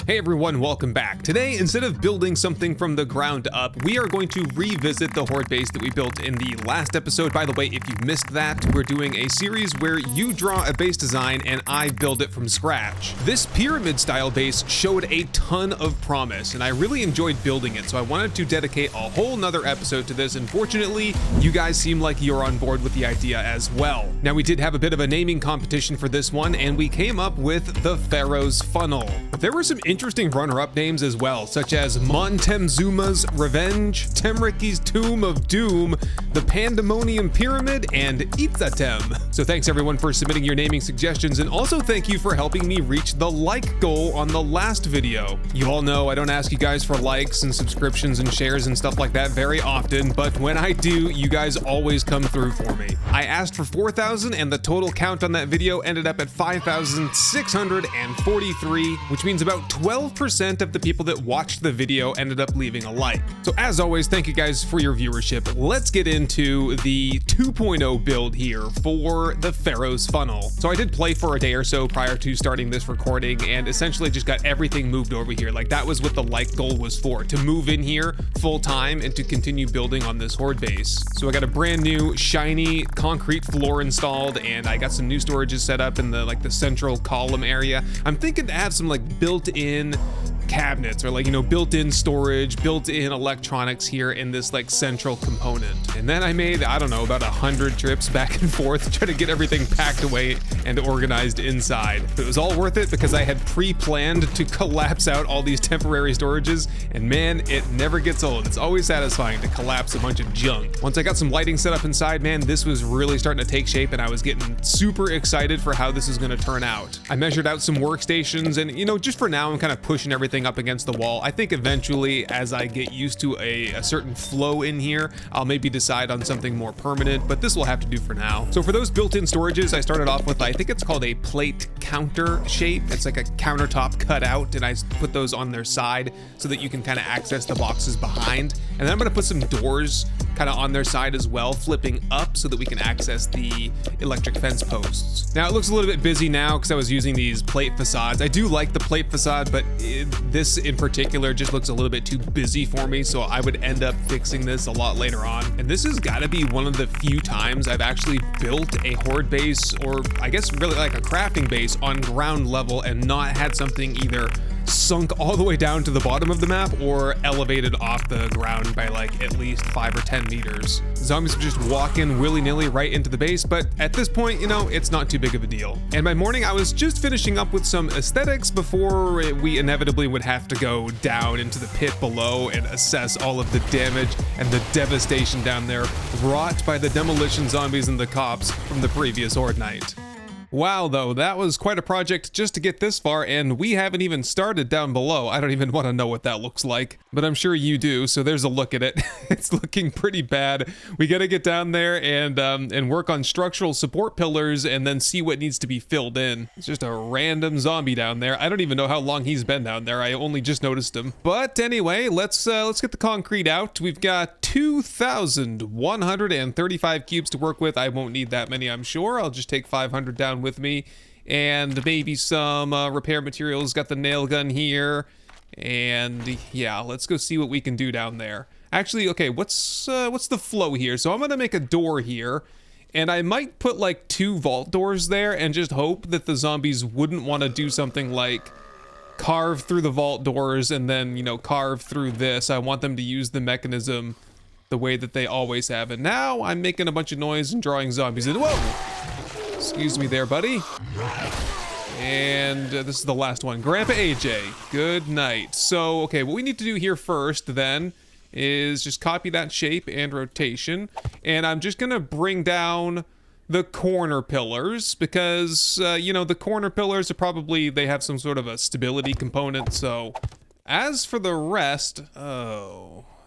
Hey everyone, welcome back. Today, instead of building something from the ground up, we are going to revisit the Horde base that we built in the last episode. By the way, if you missed that, we're doing a series where you draw a base design and I build it from scratch. This pyramid style base showed a ton of promise and I really enjoyed building it, so I wanted to dedicate a whole nother episode to this, and fortunately, you guys seem like you're on board with the idea as well. Now, we did have a bit of a naming competition for this one, and we came up with the Pharaoh's Funnel. There were some interesting runner-up names as well, such as Montemzuma's Revenge, Temriki's Tomb of Doom, the Pandemonium Pyramid, and Itzatem. So thanks everyone for submitting your naming suggestions, and also thank you for helping me reach the like goal on the last video. You all know I don't ask you guys for likes and subscriptions and shares and stuff like that very often, but when I do, you guys always come through for me. I asked for 4,000 and the total count on that video ended up at 5,643, which means about 12% of the people that watched the video ended up leaving a like. So as always, thank you guys for your viewership. Let's get into the 2.0 build here for the Pharaoh's Funnel. So I did play for a day or so prior to starting this recording and essentially just got everything moved over here. Like, that was what the like goal was for, to move in here full time and to continue building on this Horde base. So I got a brand new shiny concrete floor installed, and I got some new storages set up in the central column area. I'm thinking to add some built-in cabinets or built-in storage, built-in electronics here in this central component. And then I made, I don't know, about 100 trips back and forth to try to get everything packed away and organized inside. But it was all worth it because I had pre-planned to collapse out all these temporary storages, and man, it never gets old. It's always satisfying to collapse a bunch of junk. Once I got some lighting set up inside, man, this was really starting to take shape and I was getting super excited for how this is going to turn out. I measured out some workstations and, just for now, I'm kind of pushing everything up against the wall. I think eventually, as I get used to a certain flow in here, I'll maybe decide on something more permanent, but this will have to do for now. So for those built-in storages, I started off with, I think it's called a plate counter shape. It's like a countertop cut out, and I put those on their side so that you can kind of access the boxes behind. And then I'm going to put some doors kind of on their side as well, flipping up so that we can access the electric fence posts. Now, it looks a little bit busy now because I was using these plate facades. I do like the plate facade, but this in particular just looks a little bit too busy for me, so I would end up fixing this a lot later on. And this has got to be one of the few times I've actually built a Horde base, or I guess really like a crafting base, on ground level and not had something either sunk all the way down to the bottom of the map or elevated off the ground by at least 5 or 10 meters. Zombies would just walk in willy-nilly right into the base, but at this point, it's not too big of a deal. And by morning, I was just finishing up with some aesthetics before we inevitably would have to go down into the pit below and assess all of the damage and the devastation down there wrought by the demolition zombies and the cops from the previous Horde night. Wow, though, that was quite a project just to get this far, and we haven't even started down below. I don't even want to know what that looks like, but I'm sure you do, so there's a look at it. It's looking pretty bad. We got to get down there and work on structural support pillars and then see what needs to be filled in. It's just a random zombie down there. I don't even know how long he's been down there. I only just noticed him. But anyway, let's get the concrete out. We've got 2,135 cubes to work with. I won't need that many, I'm sure. I'll just take 500 down with me, and maybe some repair materials. Got the nail gun here, and yeah, let's go see what we can do down there. Actually, okay, what's the flow here? So I'm gonna make a door here, and I might put 2 vault doors there and just hope that the zombies wouldn't want to do something like carve through the vault doors and then carve through this. I want them to use the mechanism the way that they always have. And now I'm making a bunch of noise and drawing zombies in. Whoa! Excuse me there, buddy. And this is the last one. Grandpa AJ, good night. So, okay, what we need to do here first, then, is just copy that shape and rotation. And I'm just gonna bring down the corner pillars because, the corner pillars are probably, they have some sort of a stability component. So, as for the rest,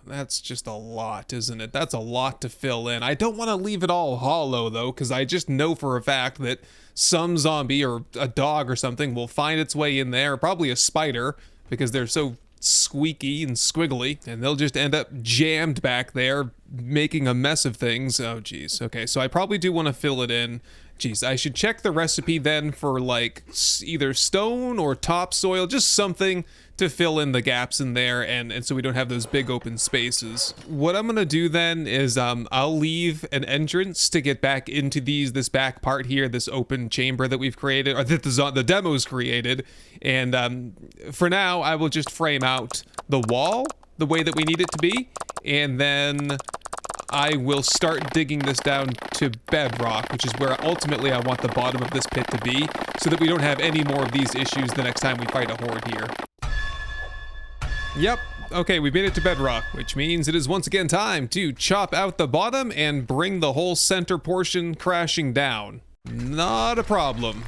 that's just a lot, isn't it? That's a lot to fill in. I don't want to leave it all hollow, though, because I just know for a fact that some zombie or a dog or something will find its way in there, probably a spider, because they're so squeaky and squiggly, and they'll just end up jammed back there, making a mess of things. Oh, geez. Okay, so I probably do want to fill it in Geez, I should check the recipe then for like either stone or topsoil, just something to fill in the gaps in there, and so we don't have those big open spaces. What I'm gonna do then is I'll leave an entrance to get back into this back part here, this open chamber that we've created, or that the demo's created, and for now I will just frame out the wall the way that we need it to be, and then I will start digging this down to bedrock, which is where ultimately I want the bottom of this pit to be, so that we don't have any more of these issues the next time we fight a horde here. Yep, okay, we made it to bedrock, which means it is once again time to chop out the bottom and bring the whole center portion crashing down. Not a problem.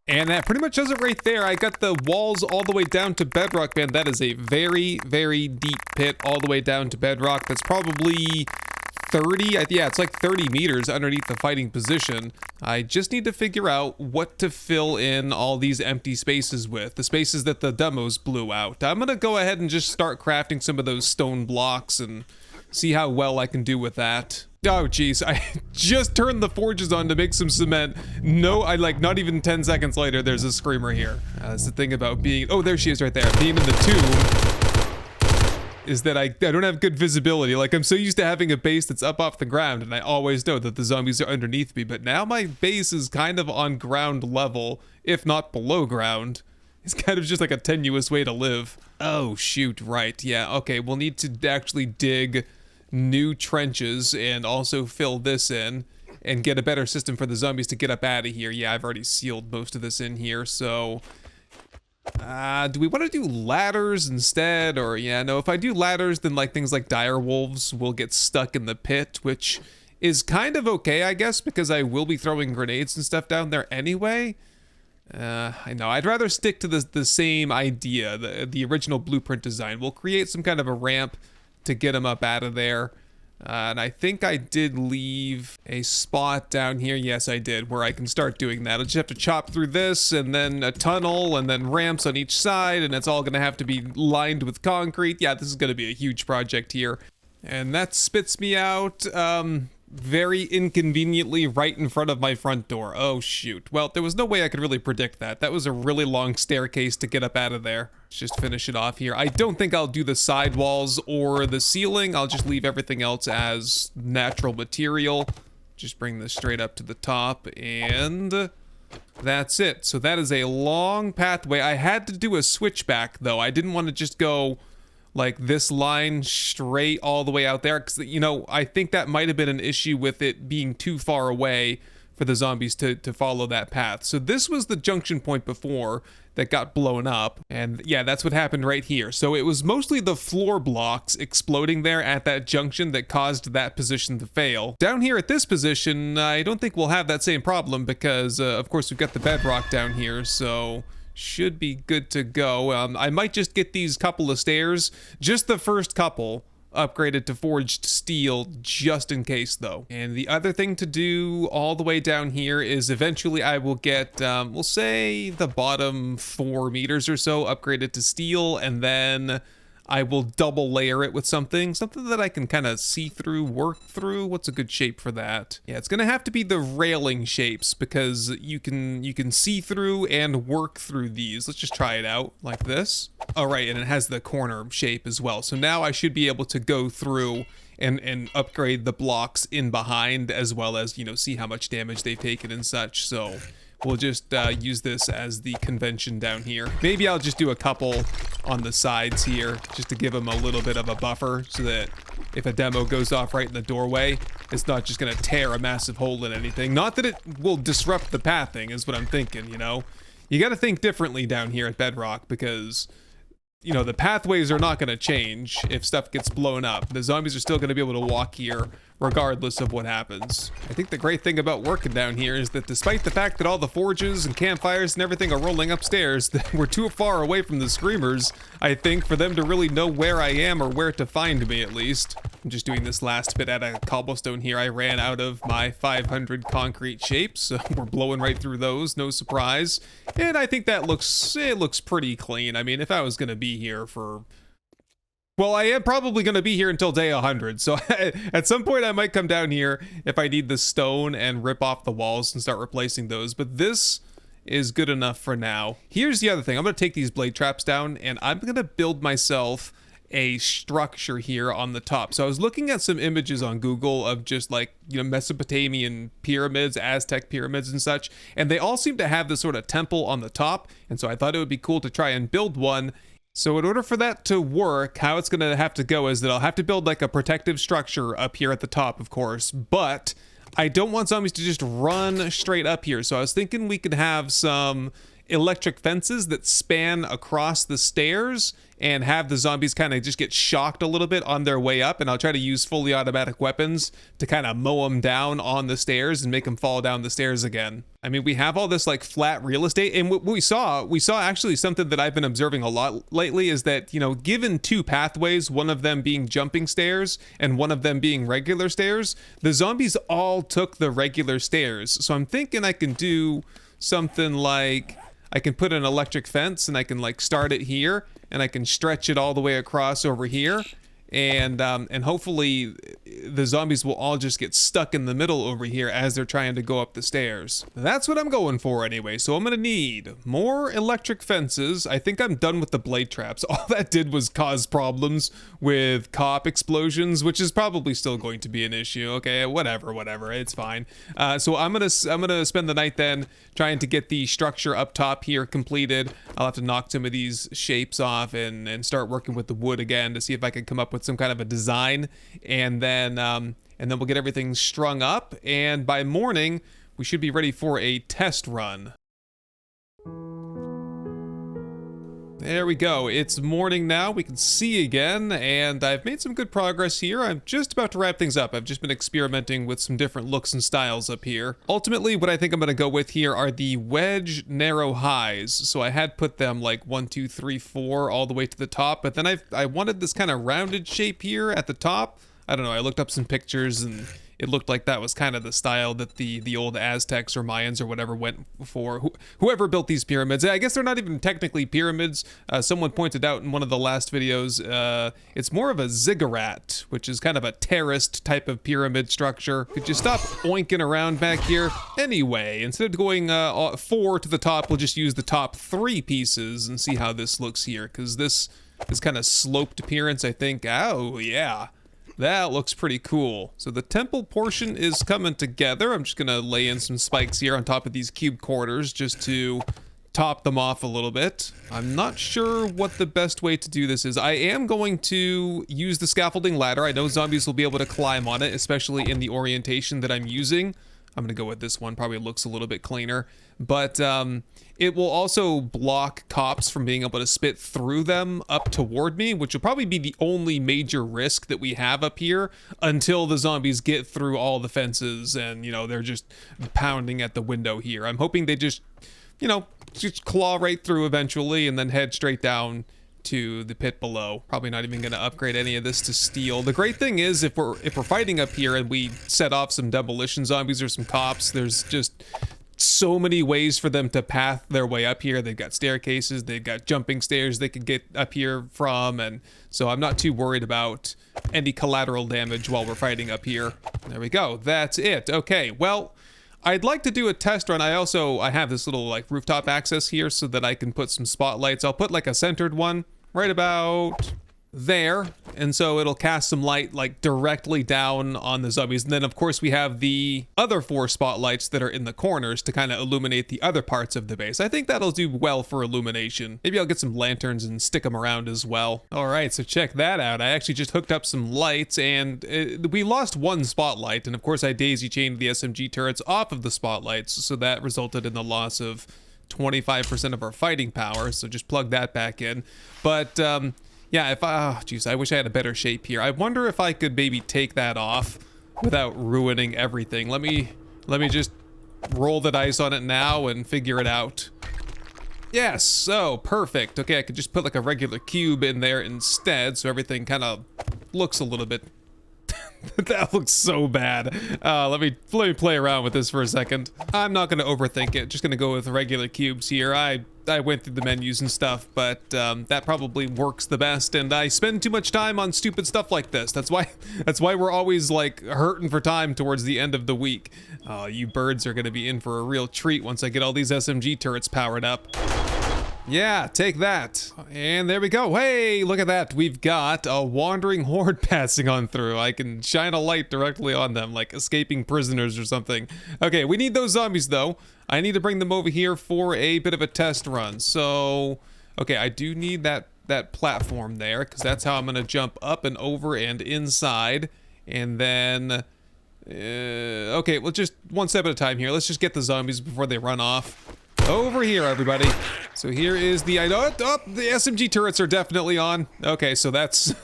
And that pretty much does it right there. I got the walls all the way down to bedrock, man. That is a very, very deep pit all the way down to bedrock. That's probably 30, yeah, it's like 30 meters underneath the fighting position. I just need to figure out what to fill in all these empty spaces with, the spaces that the demos blew out. I'm gonna go ahead and just start crafting some of those stone blocks and see how well I can do with that. Oh geez, I just turned the forges on to make some cement. No, not even 10 seconds later, there's a screamer here. That's the thing about being, oh, there she is right there, being in the tomb, is that I don't have good visibility. Like, I'm so used to having a base that's up off the ground, and I always know that the zombies are underneath me, but now my base is kind of on ground level, if not below ground. It's kind of just like a tenuous way to live. Oh, shoot, right, yeah, okay, we'll need to actually dig new trenches and also fill this in and get a better system for the zombies to get up out of here. Yeah, I've already sealed most of this in here, so do we want to do ladders instead? Or yeah, no, if I do ladders, then like things like dire wolves will get stuck in the pit, which is kind of okay, I guess, because I will be throwing grenades and stuff down there anyway. I know, I'd rather stick to the same idea, the original blueprint design. We'll create some kind of a ramp to get them up out of there. And I think I did leave a spot down here. Yes, I did, where I can start doing that. I just have to chop through this, and then a tunnel, and then ramps on each side, and it's all gonna have to be lined with concrete. Yeah, this is gonna be a huge project here. And that spits me out, very inconveniently right in front of my front door. Oh shoot. Well, there was no way I could really predict that. That was a really long staircase to get up out of there. Let's just finish it off here. I don't think I'll do the side walls or the ceiling. I'll just leave everything else as natural material. Just bring this straight up to the top, and that's it. So that is a long pathway. I had to do a switchback though. I didn't want to just go like this line straight all the way out there, because, you know, I think that might have been an issue with it being too far away for the zombies to follow that path. So this was the junction point before that got blown up, and yeah, that's what happened right here. So it was mostly the floor blocks exploding there at that junction that caused that position to fail. Down here at this position, I don't think we'll have that same problem, because of course we've got the bedrock down here, so should be good to go. I might just get these couple of stairs, just the first couple, upgraded to forged steel, just in case though. And the other thing to do all the way down here is eventually I will get, we'll say the bottom 4 meters or so upgraded to steel, and then I will double layer it with something that I can kind of see through, work through. What's a good shape for that? Yeah, it's gonna have to be the railing shapes, because you can see through and work through these. Let's just try it out like this. All right, and it has the corner shape as well. So now I should be able to go through and upgrade the blocks in behind, as well as, you know, see how much damage they've taken and such. So we'll just use this as the convention down here. Maybe I'll just do a couple on the sides here, just to give them a little bit of a buffer, so that if a demo goes off right in the doorway, it's not just gonna tear a massive hole in anything. Not that it will disrupt the pathing, is what I'm thinking, you know? You gotta think differently down here at Bedrock, because, you know, the pathways are not gonna change if stuff gets blown up. The zombies are still gonna be able to walk here regardless of what happens. I think the great thing about working down here is that despite the fact that all the forges and campfires and everything are rolling upstairs, that we're too far away from the screamers, I think, for them to really know where I am, or where to find me at least. I'm just doing this last bit out of cobblestone here. I ran out of my 500 concrete shapes, so we're blowing right through those, no surprise. And I think that looks pretty clean. I mean, if I was gonna be here for Well, I am probably going to be here until day 100, so at some point I might come down here if I need the stone and rip off the walls and start replacing those, but this is good enough for now. Here's the other thing. I'm going to take these blade traps down, and I'm going to build myself a structure here on the top. So I was looking at some images on Google of just like, you know, Mesopotamian pyramids, Aztec pyramids and such, and they all seem to have this sort of temple on the top, and so I thought it would be cool to try and build one. So in order for that to work, how it's going to have to go is that I'll have to build like a protective structure up here at the top, of course, but I don't want zombies to just run straight up here. So I was thinking we could have some electric fences that span across the stairs and have the zombies kind of just get shocked a little bit on their way up, and I'll try to use fully automatic weapons to kind of mow them down on the stairs and make them fall down the stairs again. I mean, we have all this like flat real estate, and what we saw actually something that I've been observing a lot lately is that, you know, given two pathways, one of them being jumping stairs and one of them being regular stairs, the zombies all took the regular stairs. So I'm thinking I can do something like I can put an electric fence and I can like start it here and I can stretch it all the way across over here, and hopefully the zombies will all just get stuck in the middle over here as they're trying to go up the stairs. That's what I'm going for anyway. So I'm gonna need more electric fences. I think I'm done with the blade traps. All that did was cause problems with cop explosions, which is probably still going to be an issue. Okay, whatever, it's fine. So I'm gonna spend the night then trying to get the structure up top here completed. I'll have to knock some of these shapes off and start working with the wood again to see if I can come up with some kind of a design, and then we'll get everything strung up, and by morning we should be ready for a test run. There we go. It's morning now. We can see again, and I've made some good progress here. I'm just about to wrap things up. I've just been experimenting with some different looks and styles up here. Ultimately, what I think I'm going to go with here are the wedge narrow highs. So I had put them like 1, 2, 3, 4 all the way to the top, but then I wanted this kind of rounded shape here at the top. I don't know. I looked up some pictures and it looked like that was kind of the style that the old Aztecs or Mayans or whatever went for. Whoever built these pyramids. I guess they're not even technically pyramids. Someone pointed out in one of the last videos, it's more of a ziggurat, which is kind of a terraced type of pyramid structure. Could you stop oinking around back here? Anyway, instead of going 4 to the top, we'll just use the top 3 pieces and see how this looks here, because this is kind of sloped appearance, I think. Oh, yeah. That looks pretty cool. So the temple portion is coming together. I'm just gonna lay in some spikes here on top of these cube quarters just to top them off a little bit. I'm not sure what the best way to do this is. I am going to use the scaffolding ladder. I know zombies will be able to climb on it, especially in the orientation that I'm using. I'm gonna go with this one, probably looks a little bit cleaner. But it will also block cops from being able to spit through them up toward me, which will probably be the only major risk that we have up here until the zombies get through all the fences and, you know, they're just pounding at the window here. I'm hoping they just, you know, just claw right through eventually and then head straight down to the pit below. Probably not even going to upgrade any of this to steel. The great thing is if we're fighting up here and we set off some demolition zombies or some cops, there's just so many ways for them to path their way up here. They've got staircases, they've got jumping stairs they could get up here from, and so I'm not too worried about any collateral damage while we're fighting up here. There we go. That's it. Okay, well, I'd like to do a test run. I have this little like rooftop access here so that I can put some spotlights. I'll put like a centered one right about there, and so it'll cast some light like directly down on the zombies. And then of course we have the other 4 spotlights that are in the corners to kind of illuminate the other parts of the base. I think that'll do well for illumination. Maybe I'll get some lanterns and stick them around as well. All right, so check that out. I actually just hooked up some lights, and we lost 1 spotlight, and of course I daisy chained the SMG turrets off of the spotlights, so that resulted in the loss of 25% of our fighting power. So just plug that back in. But yeah, I wish I had a better shape here. I wonder if I could maybe take that off without ruining everything. Let me just roll the dice on it now and figure it out. Yes, so perfect. Okay, I could just put like a regular cube in there instead, so everything kind of looks a little bit That looks so bad. Let me play around with this for a second. I'm not gonna overthink it. Just gonna go with regular cubes here. I went through the menus and stuff, but that probably works the best. And I spend too much time on stupid stuff like this. That's why we're always like hurting for time towards the end of the week. You birds are gonna be in for a real treat once I get all these SMG turrets powered up. Yeah, take that. And there we go. Hey, look at that. We've got a wandering horde passing on through. I can shine a light directly on them, like escaping prisoners or something. Okay, we need those zombies though. I need to bring them over here for a bit of a test run. So, okay, I do need that platform there, because that's how I'm gonna jump up and over and inside. And then, okay, well, just one step at a time here. Let's just get the zombies before they run off. Over here, everybody. So here is the, the SMG turrets are definitely on. Okay, so that's,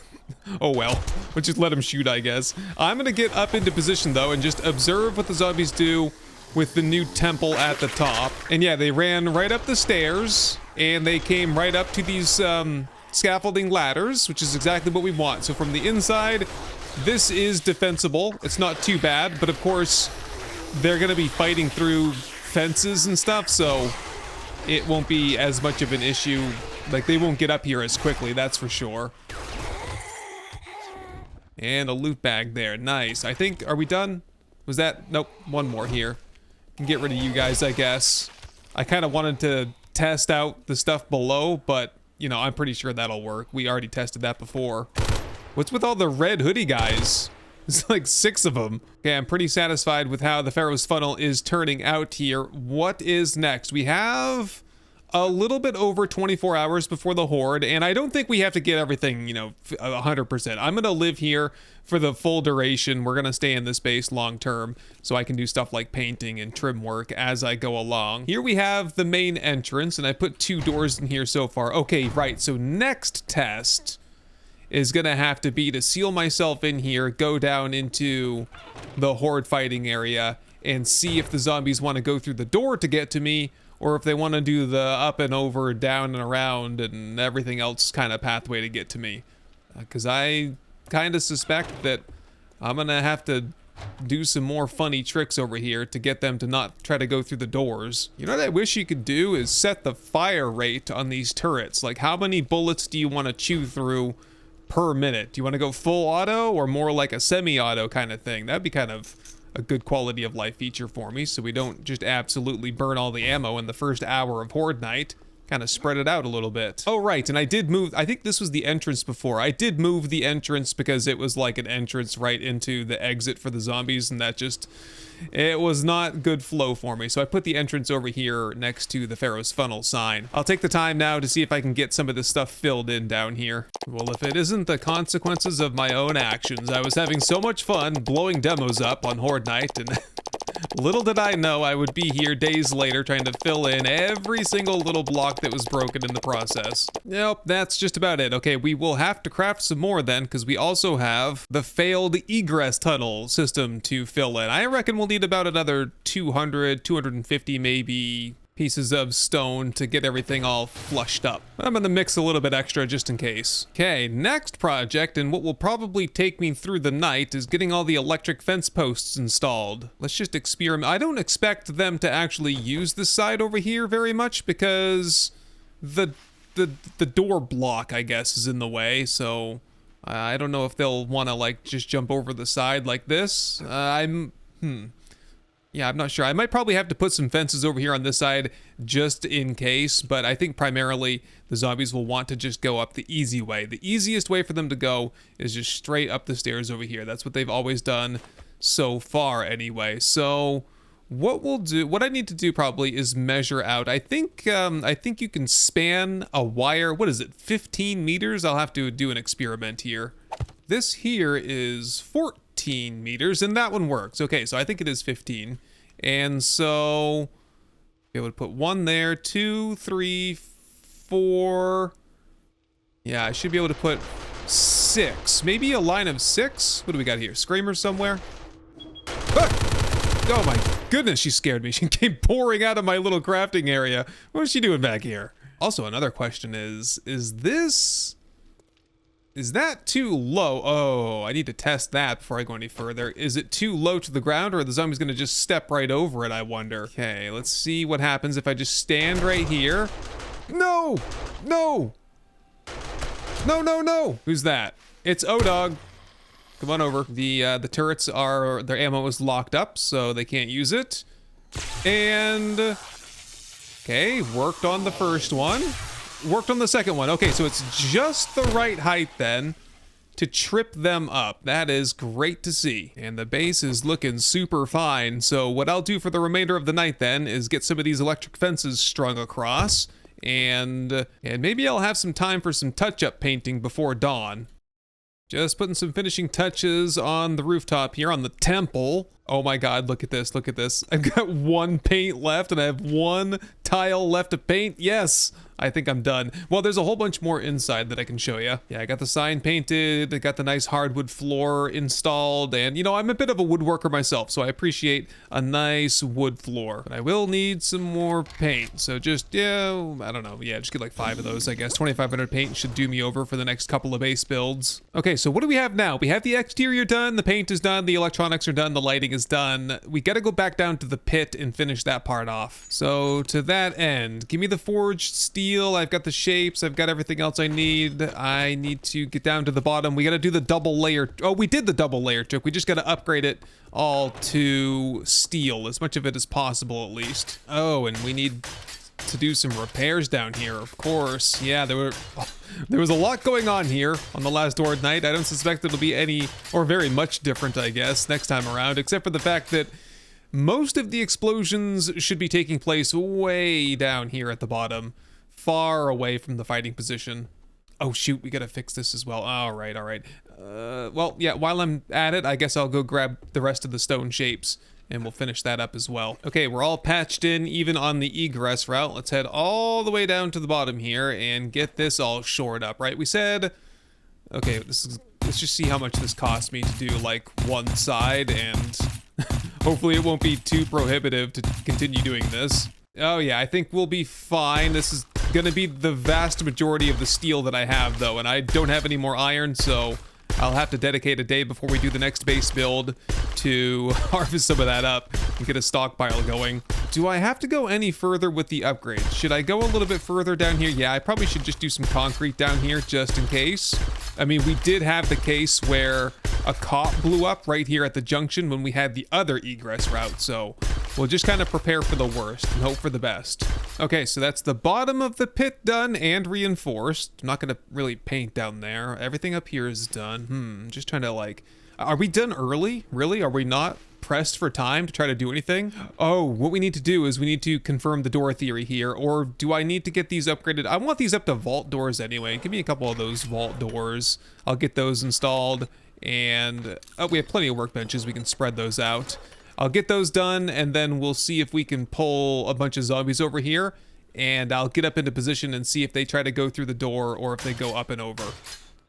oh well, we'll just let them shoot, I guess. I'm gonna get up into position though and just observe what the zombies do with the new temple at the top. And yeah, they ran right up the stairs and they came right up to these scaffolding ladders, which is exactly what we want. So from the inside, this is defensible. It's not too bad, but of course, they're gonna be fighting through fences and stuff, so it won't be as much of an issue. Like, they won't get up here as quickly, that's for sure. And a loot bag there, nice. I think, are we done? Was that, nope, one more here. Can get rid of you guys, I guess. I kind of wanted to test out the stuff below, but, you know, I'm pretty sure that'll work. We already tested that before. What's with all the red hoodie guys? There's like 6 of them. Okay, I'm pretty satisfied with how the Pharaoh's funnel is turning out here. What is next? We have a little bit over 24 hours before the Horde, and I don't think we have to get everything, you know, 100%. I'm gonna live here for the full duration. We're gonna stay in this base long term, so I can do stuff like painting and trim work as I go along. Here we have the main entrance, and I put 2 doors in here so far. Okay, right, so next test is gonna have to be to seal myself in here, go down into the Horde fighting area, and see if the zombies want to go through the door to get to me, or if they want to do the up and over, down and around, and everything else kind of pathway to get to me. Because I kind of suspect that I'm gonna have to do some more funny tricks over here to get them to not try to go through the doors. You know what I wish you could do is set the fire rate on these turrets. Like, how many bullets do you want to chew through per minute? Do you want to go full auto or more like a semi-auto kind of thing? That'd be kind of a good quality of life feature for me, so we don't just absolutely burn all the ammo in the first hour of Horde night. Kind of spread it out a little bit. Oh right, and I did move, I think this was the entrance before. I did move the entrance because it was like an entrance right into the exit for the zombies, and that just, it was not good flow for me. So I put the entrance over here next to the Pharaoh's funnel sign. I'll take the time now to see if I can get some of this stuff filled in down here. Well, if it isn't the consequences of my own actions, I was having so much fun blowing demos up on Horde night, and little did I know I would be here days later trying to fill in every single little block that was broken in the process. Nope, that's just about it. Okay, we will have to craft some more then, because we also have the failed egress tunnel system to fill in. I reckon we'll need about another 200, 250 maybe pieces of stone to get everything all flushed up. I'm gonna mix a little bit extra just in case. Okay, next project, and what will probably take me through the night, is getting all the electric fence posts installed. Let's just experiment. I don't expect them to actually use this side over here very much because the door block, I guess, is in the way, so I don't know if they'll want to like just jump over the side like this. Yeah, I'm not sure. I might probably have to put some fences over here on this side just in case, but I think primarily the zombies will want to just go up the easy way. The easiest way for them to go is just straight up the stairs over here. That's what they've always done so far anyway. So what we'll do, what I need to do probably is measure out. I think you can span a wire. What is it, 15 meters? I'll have to do an experiment here. This here is 14 meters, and that one works. Okay, so I think it is 15. And so, be able to put 1 there, 2, 3, 4. Yeah, I should be able to put 6. Maybe a line of 6? What do we got here? Screamers somewhere? Ah! Oh my goodness, she scared me. She came pouring out of my little crafting area. What is she doing back here? Also, another question is this Is that too low? Oh, I need to test that before I go any further. Is it too low to the ground, or are the zombies gonna just step right over it, I wonder? Okay, let's see what happens if I just stand right here. No! No! No, no, no! Who's that? It's O-Dog. Come on over. The turrets are, their ammo is locked up, so they can't use it. And, okay, worked on the first one. Worked on the second one. Okay, so it's just the right height then to trip them up. That is great to see. And the base is looking super fine. So what I'll do for the remainder of the night then is get some of these electric fences strung across, and maybe I'll have some time for some touch-up painting before dawn. Just putting some finishing touches on the rooftop here on the temple. Oh my god, look at this, look at this. I've got one paint left and I have one tile left to paint. Yes, I think I'm done. Well, there's a whole bunch more inside that I can show you. Yeah, I got the sign painted, I got the nice hardwood floor installed, and you know, I'm a bit of a woodworker myself, so I appreciate a nice wood floor. But I will need some more paint, so just, yeah, I don't know, yeah, just get like 5 of those, I guess. 2,500 paint should do me over for the next couple of base builds. Okay, so what do we have now? We have the exterior done, the paint is done, the electronics are done, the lighting is done. We gotta go back down to the pit and finish that part off. So to that end, give me the forged steel. I've got the shapes, I've got everything else I need. I need to get down to the bottom. We gotta do the double layer. Oh, we did the double layer trick. We just gotta upgrade it all to steel, as much of it as possible at least. Oh, and we need to do some repairs down here, of course. Yeah, there was a lot going on here on the last Horde night. I don't suspect it'll be any, or very much different, I guess, next time around, except for the fact that most of the explosions should be taking place way down here at the bottom, far away from the fighting position. Oh shoot, we gotta fix this as well. All right, all right. Well, yeah, while I'm at it, I guess I'll go grab the rest of the stone shapes and we'll finish that up as well. Okay, we're all patched in, even on the egress route. Let's head all the way down to the bottom here and get this all shored up, right? We said, okay, let's just see how much this cost me to do like one side, and hopefully it won't be too prohibitive to continue doing this. Oh yeah, I think we'll be fine. This is gonna be the vast majority of the steel that I have though, and I don't have any more iron, so I'll have to dedicate a day before we do the next base build to harvest some of that up and get a stockpile going. Do I have to go any further with the upgrade? Should I go a little bit further down here? Yeah, I probably should just do some concrete down here just in case. I mean, we did have the case where a cop blew up right here at the junction when we had the other egress route, so we'll just kind of prepare for the worst and hope for the best. Okay, so that's the bottom of the pit done and reinforced. I'm not gonna really paint down there. Everything up here is done. Just trying to like, are we done early? Really? Are we not pressed for time to try to do anything? Oh, what we need to do is we need to confirm the door theory here, or do I need to get these upgraded? I want these up to vault doors anyway. Give me a couple of those vault doors. I'll get those installed, and oh, we have plenty of workbenches. We can spread those out. I'll get those done, and then we'll see if we can pull a bunch of zombies over here, and I'll get up into position and see if they try to go through the door or if they go up and over.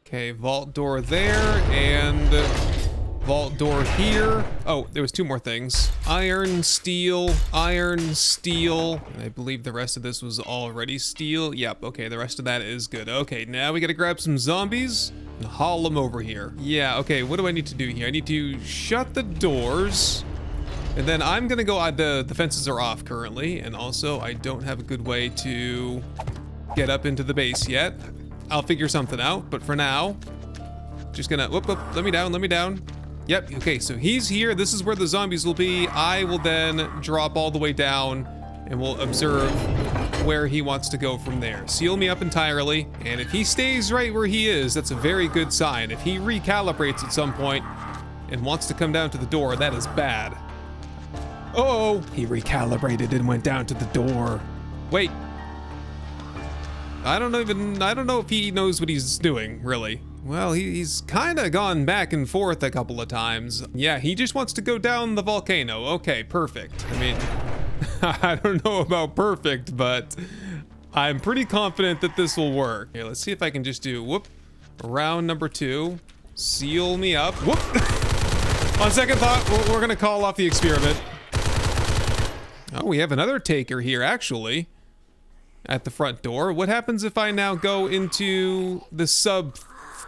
Okay, vault door there, and vault door here. Oh, there was 2 more things. Iron, steel, and I believe the rest of this was already steel. Yep, okay, the rest of that is good. Okay, now we gotta grab some zombies and haul them over here. Yeah, okay, what do I need to do here? I need to shut the doors. And then I'm gonna go, the fences are off currently, and also I don't have a good way to get up into the base yet. I'll figure something out, but for now, just gonna, whoop, let me down. Yep, okay, so he's here. This is where the zombies will be. I will then drop all the way down and we'll observe where he wants to go from there. Seal me up entirely, and if he stays right where he is, that's a very good sign. If he recalibrates at some point and wants to come down to the door, that is bad. Oh, he recalibrated and went down to the door. Wait. I don't know if he knows what he's doing, really. Well, he's kind of gone back and forth a couple of times. Yeah, he just wants to go down the volcano. Okay, perfect. I mean, I don't know about perfect, but I'm pretty confident that this will work. Here, let's see if I can just do, whoop, round number 2. Seal me up. Whoop. On second thought, we're gonna call off the experiment. Oh, we have another taker here, actually, at the front door. What happens if I now go into the sub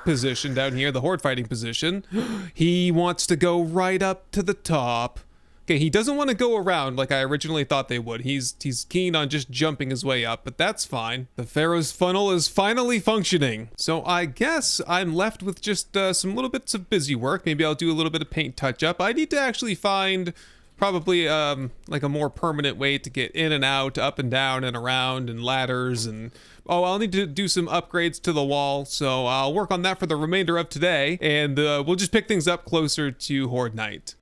position down here, the horde fighting position. He wants to go right up to the top. Okay, he doesn't want to go around like I originally thought they would. He's keen on just jumping his way up, but that's fine. The Pharaoh's funnel is finally functioning. So I guess I'm left with just some little bits of busy work. Maybe I'll do a little bit of paint touch-up. I need to actually find probably like a more permanent way to get in and out, up and down and around, and ladders, and oh, I'll need to do some upgrades to the wall, so I'll work on that for the remainder of today, and we'll just pick things up closer to Horde Night.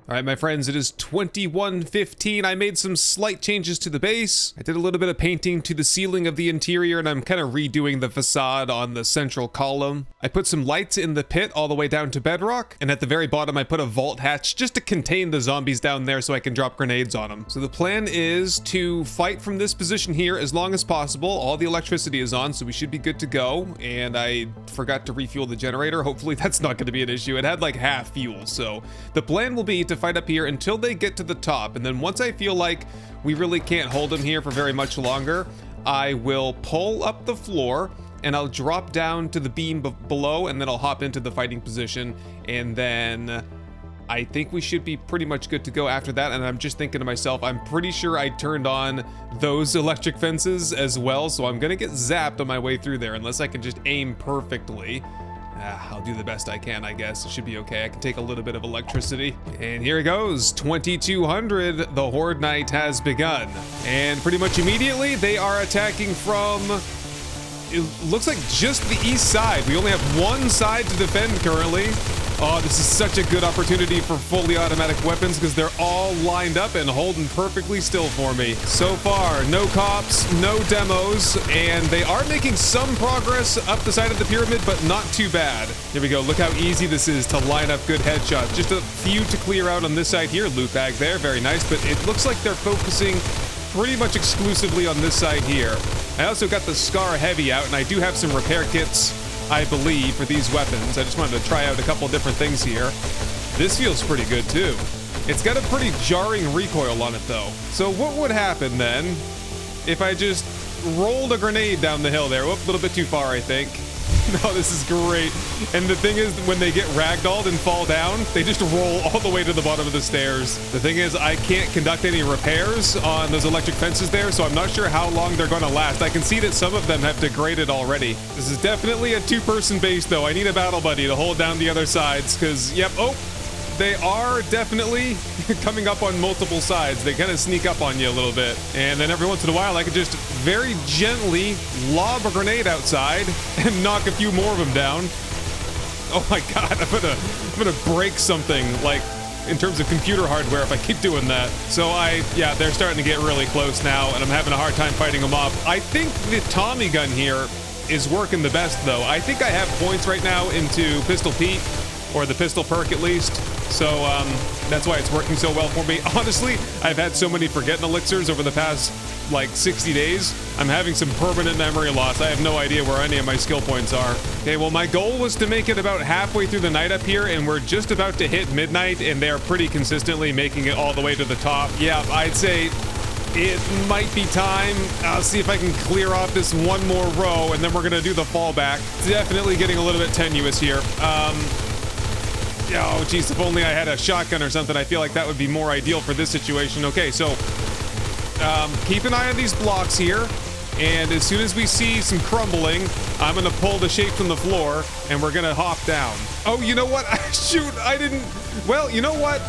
All right, my friends, it is 21:15. I made some slight changes to the base. I did a little bit of painting to the ceiling of the interior, and I'm kind of redoing the facade on the central column. I put some lights in the pit all the way down to bedrock, and at the very bottom I put a vault hatch just to contain the zombies down there so I can drop grenades on them. So the plan is to fight from this position here as long as possible. All the electricity is on, so we should be good to go, and I forgot to refuel the generator. Hopefully that's not going to be an issue. It had like half fuel, so the plan will be to fight up here until they get to the top, and then once I feel like we really can't hold them here for very much longer, I will pull up the floor and I'll drop down to the beam below, and then I'll hop into the fighting position, and then I think we should be pretty much good to go after that. And I'm just thinking to myself, I'm pretty sure I turned on those electric fences as well, so I'm gonna get zapped on my way through there unless I can just aim perfectly. I'll do the best I can, I guess. It should be okay. I can take a little bit of electricity. And here it goes, 2200. The Horde Night has begun. And pretty much immediately, they are attacking from, it looks like just the east side. We only have one side to defend currently. Oh, this is such a good opportunity for fully automatic weapons because they're all lined up and holding perfectly still for me. So far, no cops, no demos, and they are making some progress up the side of the pyramid, but not too bad. Here we go. Look how easy this is to line up good headshots. Just a few to clear out on this side here. Loot bag there. Very nice, but it looks like they're focusing pretty much exclusively on this side here. I also got the Scar Heavy out, and I do have some repair kits, I believe, for these weapons. I just wanted to try out a couple different things here. This feels pretty good too. It's got a pretty jarring recoil on it though. So what would happen then if I just rolled a grenade down the hill there? Whoop, a little bit too far, I think. No, this is great. And the thing is, when they get ragdolled and fall down, they just roll all the way to the bottom of the stairs. The thing is, I can't conduct any repairs on those electric fences there, so I'm not sure how long they're going to last. I can see that some of them have degraded already. This is definitely a two-person base, though. I need a battle buddy to hold down the other sides, because, yep, oh, they are definitely coming up on multiple sides. They kind of sneak up on you a little bit. And then every once in a while, I could just very gently lob a grenade outside and knock a few more of them down. Oh my God, I'm gonna break something, like, in terms of computer hardware if I keep doing that. So yeah, they're starting to get really close now, and I'm having a hard time fighting them off. I think the Tommy gun here is working the best, though. I think I have points right now into Pistol Pete, or the pistol perk at least. So that's why it's working so well for me. Honestly, I've had so many forgetting elixirs over the past like 60 days. I'm having some permanent memory loss. I have no idea where any of my skill points are. Okay, well, my goal was to make it about halfway through the night up here, and we're just about to hit midnight, and they're pretty consistently making it all the way to the top. Yeah, I'd say it might be time. I'll see if I can clear off this one more row, and then we're gonna do the fallback. Definitely getting a little bit tenuous here. Oh, geez, if only I had a shotgun or something. I feel like that would be more ideal for this situation. Okay, so keep an eye on these blocks here, and as soon as we see some crumbling, I'm gonna pull the shape from the floor, and we're gonna hop down. Oh, you know what? Shoot, I didn't... Well, you know what?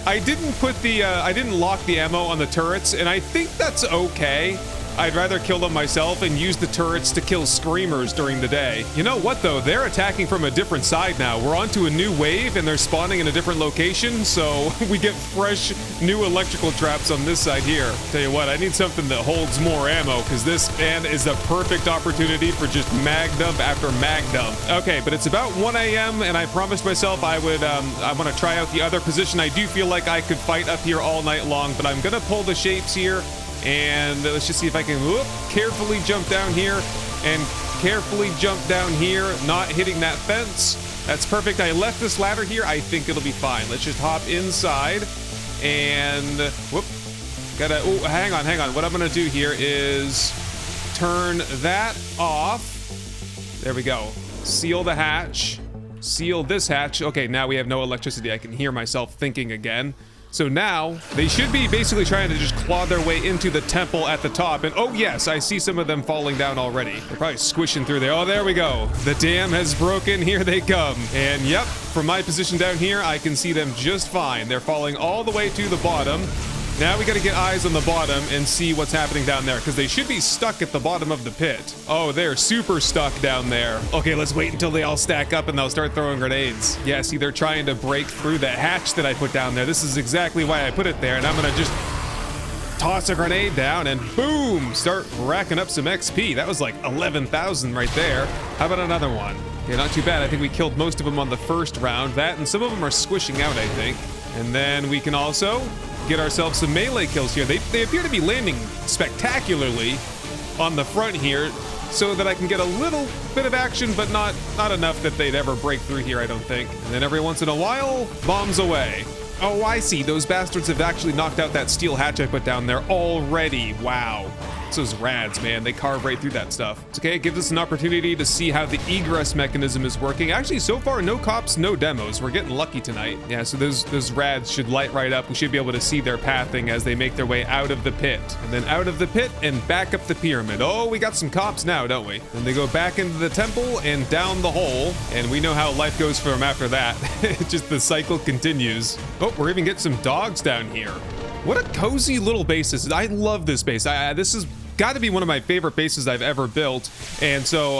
I didn't put the... I didn't lock the ammo on the turrets, and I think that's okay. I'd rather kill them myself and use the turrets to kill screamers during the day. You know what, though? They're attacking from a different side now. We're onto a new wave, and they're spawning in a different location, so we get fresh new electrical traps on this side here. Tell you what, I need something that holds more ammo, because this man is a perfect opportunity for just mag dump after mag dump. Okay, but it's about 1 a.m., and I promised myself I would, I want to try out the other position. I do feel like I could fight up here all night long, but I'm gonna pull the shapes here. And let's just see if I can carefully jump down here and carefully jump down here, not hitting that fence. That's perfect. I left this ladder here. I think it'll be fine. Let's just hop inside and whoop. Gotta, oh, hang on. What I'm gonna do here is turn that off. There we go. Seal the hatch. Seal this hatch. Okay, now we have no electricity. I can hear myself thinking again. So now they should be basically trying to just claw their way into the temple at the top. And oh yes, I see some of them falling down already. They're probably squishing through there. Oh, there we go. The dam has broken. Here they come. And yep, from my position down here, I can see them just fine. They're falling all the way to the bottom. Now we gotta get eyes on the bottom and see what's happening down there, because they should be stuck at the bottom of the pit. Oh, they're super stuck down there. Okay, let's wait until they all stack up and they'll start throwing grenades. Yeah, see, they're trying to break through the hatch that I put down there. This is exactly why I put it there, and I'm gonna just toss a grenade down and boom, start racking up some XP. That was like 11,000 right there. How about another one? Yeah, not too bad. I think we killed most of them on the first round. That, and some of them are squishing out, I think. And then we can also get ourselves some melee kills here. They appear to be landing spectacularly on the front here, so that I can get a little bit of action, but not enough that they'd ever break through here, I don't think. And then every once in a while, bombs away. Oh, I see. Those bastards have actually knocked out that steel hatch I put down there already. Wow. Those rads, man, they carve right through that stuff. It's okay, it gives us an opportunity to see how the egress mechanism is working. Actually, so far, no cops, no demos. We're getting lucky tonight. Yeah, so those rads should light right up. We should be able to see their pathing as they make their way out of the pit. And then out of the pit and back up the pyramid. Oh, we got some cops now, don't we? And they go back into the temple and down the hole. And we know how life goes for them after that. Just the cycle continues. Oh, we're even getting some dogs down here. What a cozy little base this is. I love this base. This is got to be one of my favorite bases I've ever built, and so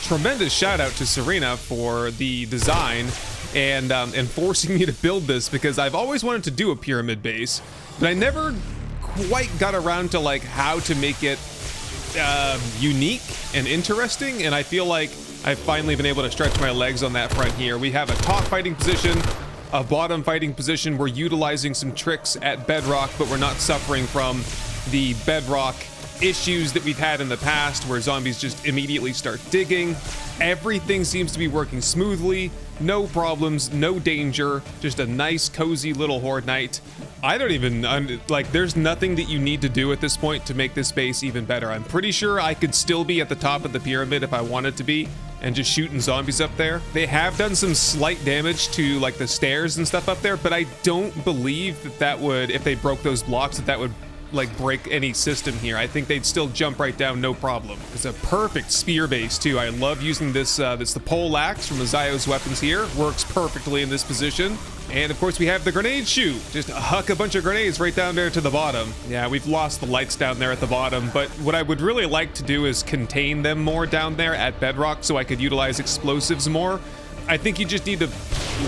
tremendous shout out to Serena for the design and forcing me to build this, because I've always wanted to do a pyramid base, but I never quite got around to like how to make it unique and interesting, and I feel like I've finally been able to stretch my legs on that front here. We have a top fighting position, a bottom fighting position. We're utilizing some tricks at bedrock, but we're not suffering from the bedrock issues that we've had in the past where zombies just immediately start digging. Everything seems to be working smoothly, no problems, no danger, just a nice cozy little horde night. I don't even like, there's nothing that you need to do at this point to make this base even better. I'm pretty sure I could still be at the top of the pyramid if I wanted to be and just shooting zombies up there. They have done some slight damage to like the stairs and stuff up there, but I don't believe that would, if they broke those blocks, that would like break any system here. I think they'd still jump right down, no problem. It's a perfect spear base too. I love using this, the pole axe from the Zio's weapons here. Works perfectly in this position. And of course we have the grenade chute. Just huck a bunch of grenades right down there to the bottom. Yeah, we've lost the lights down there at the bottom, but what I would really like to do is contain them more down there at bedrock so I could utilize explosives more. I think you just need to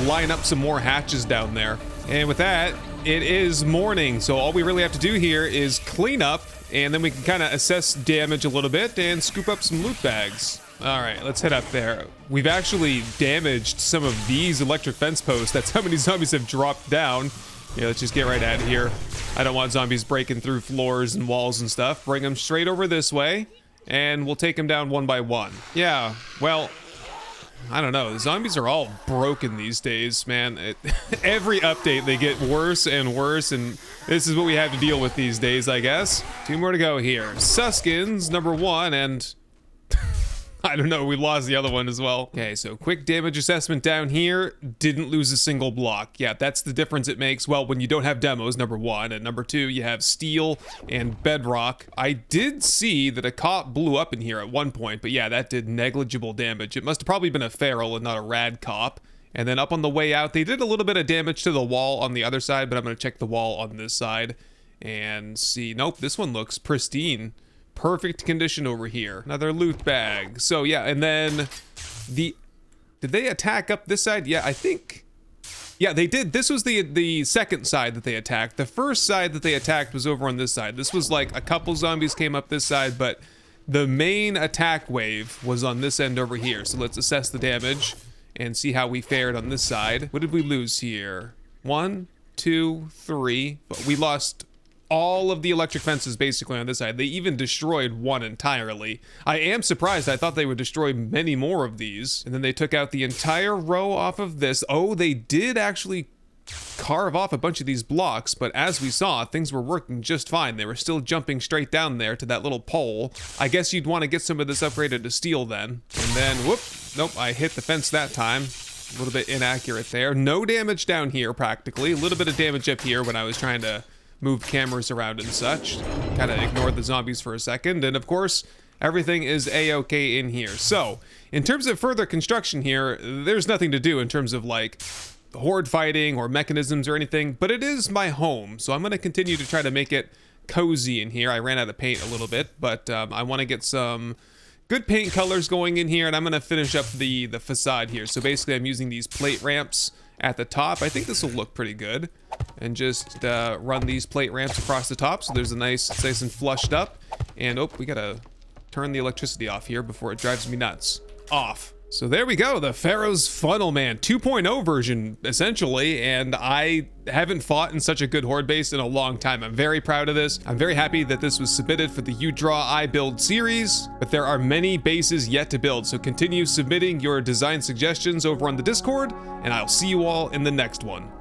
line up some more hatches down there. And with that, it is morning, so all we really have to do here is clean up, and then we can kind of assess damage a little bit and scoop up some loot bags. All right, let's head up there. We've actually damaged some of these electric fence posts. That's how many zombies have dropped down. Yeah, let's just get right out of here. I don't want zombies breaking through floors and walls and stuff. Bring them straight over this way, and we'll take them down one by one. Yeah, well, I don't know. The zombies are all broken these days, man. Every update, they get worse and worse, and this is what we have to deal with these days, I guess. 2 more to go here. Suskins, number 1, and I don't know, we lost the other one as well. Okay, so quick damage assessment down here. Didn't lose a single block. Yeah, that's the difference it makes. Well, when you don't have demos, number 1. And number 2, you have steel and bedrock. I did see that a cop blew up in here at one point, but yeah, that did negligible damage. It must have probably been a feral and not a rad cop. And then up on the way out, they did a little bit of damage to the wall on the other side, but I'm gonna check the wall on this side and see. Nope, this one looks pristine. Perfect condition over here. Another loot bag. So yeah, and then did they attack up this side? Yeah, I think, yeah, they did. This was the second side that they attacked. The first side that they attacked was over on this side. This was like a couple zombies came up this side, but the main attack wave was on this end over here. So let's assess the damage and see how we fared on this side. What did we lose here? 1, 2, 3, but we lost all of the electric fences basically on this side. They even destroyed one entirely. I am surprised. I thought they would destroy many more of these. And then they took out the entire row off of this. Oh, they did actually carve off a bunch of these blocks, but as we saw, things were working just fine. They were still jumping straight down there to that little pole. I guess you'd want to get some of this upgraded to steel then. And then, whoop, nope, I hit the fence that time. A little bit inaccurate there. No damage down here, practically. A little bit of damage up here when I was trying to move cameras around and such. Kind of ignored the zombies for a second. And of course, everything is a-okay in here. So, in terms of further construction here, there's nothing to do in terms of like horde fighting or mechanisms or anything, but it is my home. So I'm going to continue to try to make it cozy in here. I ran out of paint a little bit, but I want to get some good paint colors going in here, and I'm going to finish up the facade here. So basically I'm using these plate ramps at the top. I think this will look pretty good, and just run these plate ramps across the top so there's a nice and flushed up. And oh, we gotta turn the electricity off here before it drives me nuts. Off. So there we go, the Pharaoh's Funnel Man 2.0 version, essentially, and I haven't fought in such a good horde base in a long time. I'm very proud of this. I'm very happy that this was submitted for the You Draw, I Build series, but there are many bases yet to build, so continue submitting your design suggestions over on the Discord, and I'll see you all in the next one.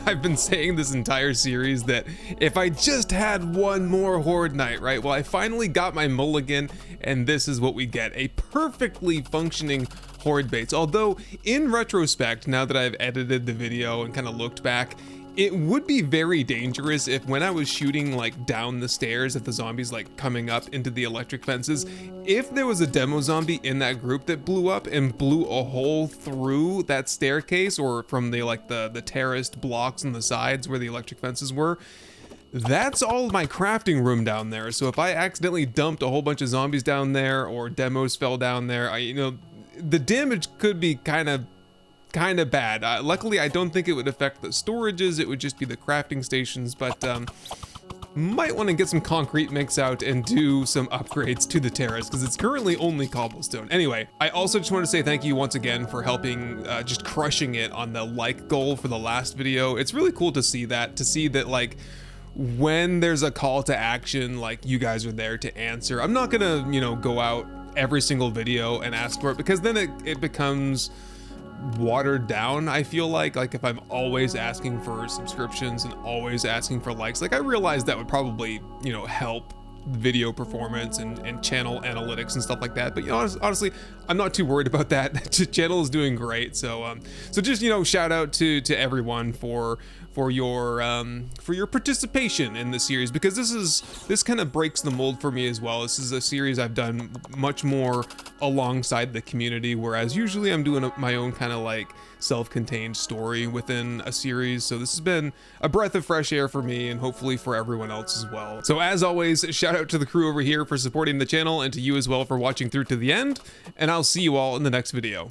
I've been saying this entire series that if I just had one more horde night, right? Well, I finally got my mulligan, and this is what we get, a perfectly functioning horde base. Although in retrospect, now that I've edited the video and kind of looked back, it would be very dangerous if when I was shooting like down the stairs at the zombies like coming up into the electric fences, if there was a demo zombie in that group that blew up and blew a hole through that staircase or from the like the terraced blocks on the sides where the electric fences were, that's all my crafting room down there. So if I accidentally dumped a whole bunch of zombies down there or demos fell down there, the damage could be kind of bad. Luckily, I don't think it would affect the storages. It would just be the crafting stations, but might want to get some concrete mix out and do some upgrades to the terrace because it's currently only cobblestone. Anyway, I also just want to say thank you once again for helping, just crushing it on the like goal for the last video. It's really cool to see that like when there's a call to action, like you guys are there to answer. I'm not gonna, go out every single video and ask for it because then it becomes watered down. I feel like if I'm always asking for subscriptions and always asking for likes, like I realize that would probably help video performance and channel analytics and stuff like that, but honestly I'm not too worried about that. The channel is doing great, so just shout out to everyone for your participation in the series, because this kind of breaks the mold for me as well. This is a series I've done much more alongside the community, whereas usually I'm doing my own kind of like self-contained story within a series. So this has been a breath of fresh air for me and hopefully for everyone else as well. So as always, shout out to the crew over here for supporting the channel and to you as well for watching through to the end, and I'll see you all in the next video.